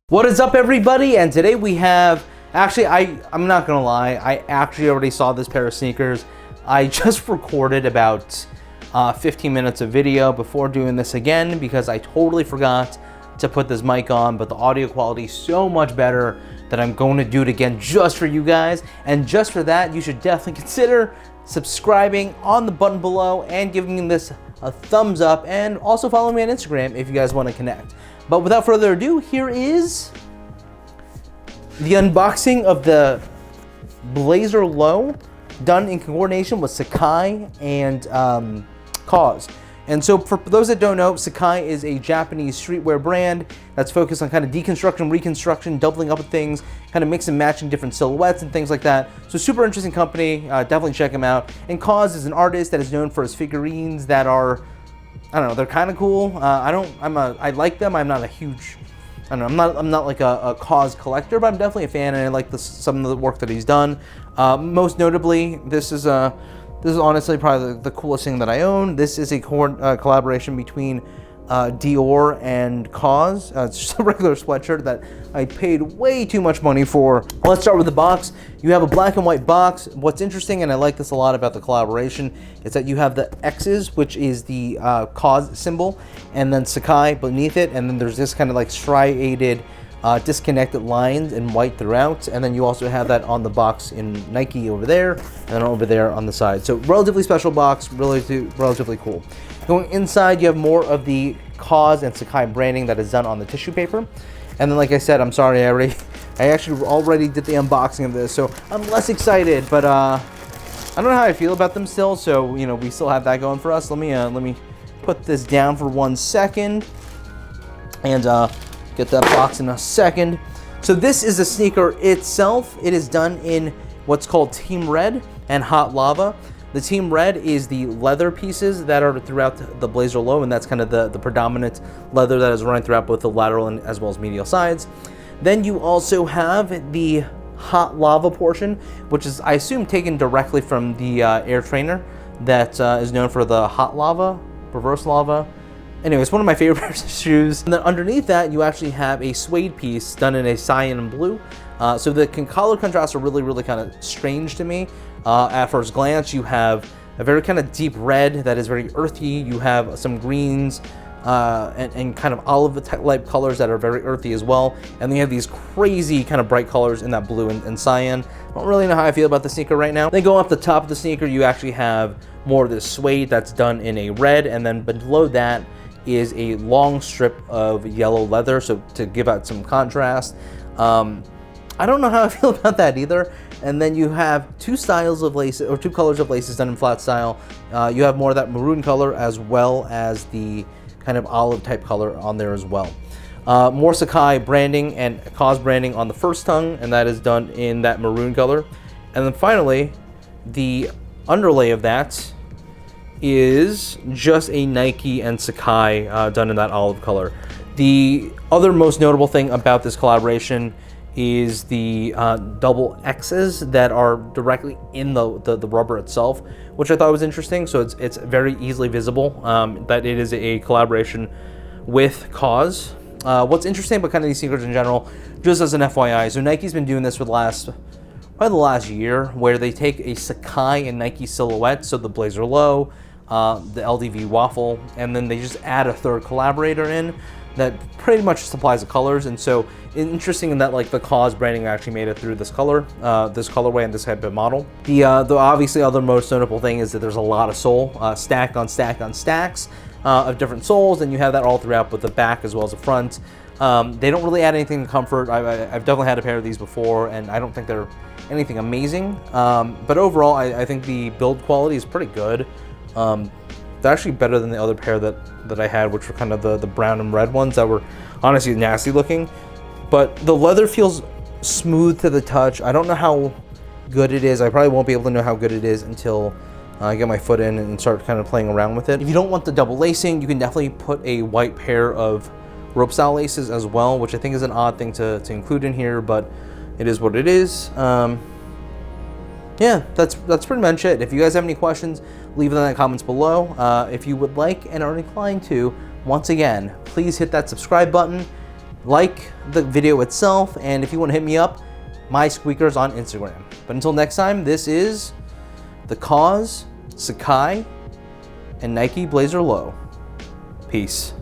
What is up, everybody? And today we have, actually, I'm not gonna lie, I actually already saw this pair of sneakers. I just recorded about 15 minutes of video before doing this again because I totally forgot to put this mic on, but the audio quality is so much better that I'm going to do it again just for you guys. And just for that, you should definitely consider subscribing on the button below and giving this a thumbs up, and also follow me on Instagram if you guys want to connect. But without further ado, here is the unboxing of the Blazer Low, done in coordination with Sacai and KAWS. And so for those that don't know, Sacai is a Japanese streetwear brand that's focused on kind of deconstruction, reconstruction, doubling up with things, kind of mix and matching different silhouettes and things like that. So super interesting company, definitely check them out. And KAWS is an artist that is known for his figurines that are, I don't know, they're kind of cool. I like them. I'm not a huge, I don't know, I'm not like a KAWS collector, but I'm definitely a fan, and I like some of the work that he's done. Most notably, this is honestly probably the coolest thing that I own. This is a collaboration between Dior and KAWS. It's just a regular sweatshirt that I paid way too much money for. Let's start with the box. You have a black and white box. What's interesting, and I like this a lot about the collaboration, is that you have the X's, which is the KAWS symbol, and then Sacai beneath it, and then there's this kind of like striated disconnected lines in white throughout, and then you also have that on the box in Nike over there, and then over there on the side. So relatively special box, relatively cool. Going inside, you have more of the KAWS and Sacai branding that is done on the tissue paper. And then, like I said, I'm sorry, I actually already did the unboxing of this, so I'm less excited, but I don't know how I feel about them still. So you know, we still have that going for us. Let me put this down for 1 second, and get that box in a second. So this is the sneaker itself. It is done in what's called Team Red and Hot Lava. The Team Red is the leather pieces that are throughout the Blazer Low, and that's kind of the predominant leather that is running throughout both the lateral and as well as medial sides. Then you also have the Hot Lava portion, which is, I assume, taken directly from the Air Trainer that is known for the Hot Lava, Reverse Lava. Anyway, it's one of my favorite pairs of shoes. And then underneath that, you actually have a suede piece done in a cyan and blue. So the color contrasts are really kind of strange to me. At first glance, you have a very kind of deep red that is very earthy. You have some greens and kind of olive-like colors that are very earthy as well. And then you have these crazy kind of bright colors in that blue and cyan. I don't really know how I feel about the sneaker right now. Then going up the top of the sneaker, you actually have more of this suede that's done in a red, and then below that is a long strip of yellow leather, so to give out some contrast. I don't know how I feel about that either. And then you have two styles of laces, or two colors of laces done in flat style. You have more of that maroon color as well as the kind of olive type color on there as well. More Sacai branding and KAWS branding on the first tongue, and that is done in that maroon color. And then finally, the underlay of that is just a Nike and Sacai done in that olive color. The other most notable thing about this collaboration is the double X's that are directly in the rubber itself, which I thought was interesting. So it's very easily visible that it is a collaboration with KAWS. What's interesting about kind of these sneakers in general, just as an FYI, so Nike's been doing this for probably the last year, where they take a Sacai and Nike silhouette, so the Blazer Low, the LDV waffle, and then they just add a third collaborator in that pretty much supplies the colors. And so interesting in that, like, the KAWS branding actually made it through this color, this colorway and this type of model. The obviously other most notable thing is that there's a lot of sole, stack on stacks of different soles, and you have that all throughout, both the back as well as the front. They don't really add anything to comfort. I've definitely had a pair of these before, and I don't think they're anything amazing. But overall, I think the build quality is pretty good. They're actually better than the other pair that I had, which were kind of the brown and red ones that were honestly nasty looking. But the leather feels smooth to the touch. I don't know how good it is. I probably won't be able to know how good it is until I get my foot in and start kind of playing around with it. If you don't want the double lacing, you can definitely put a white pair of rope style laces as well, which I think is an odd thing to include in here, but it is what it is. Yeah, that's pretty much it. If you guys have any questions, leave them in the comments below. If you would like and are inclined to, once again, please hit that subscribe button. like the video itself, and if you want to hit me up, my squeakers on Instagram. But until next time, this is the KAWS, Sacai, and Nike Blazer Low. Peace.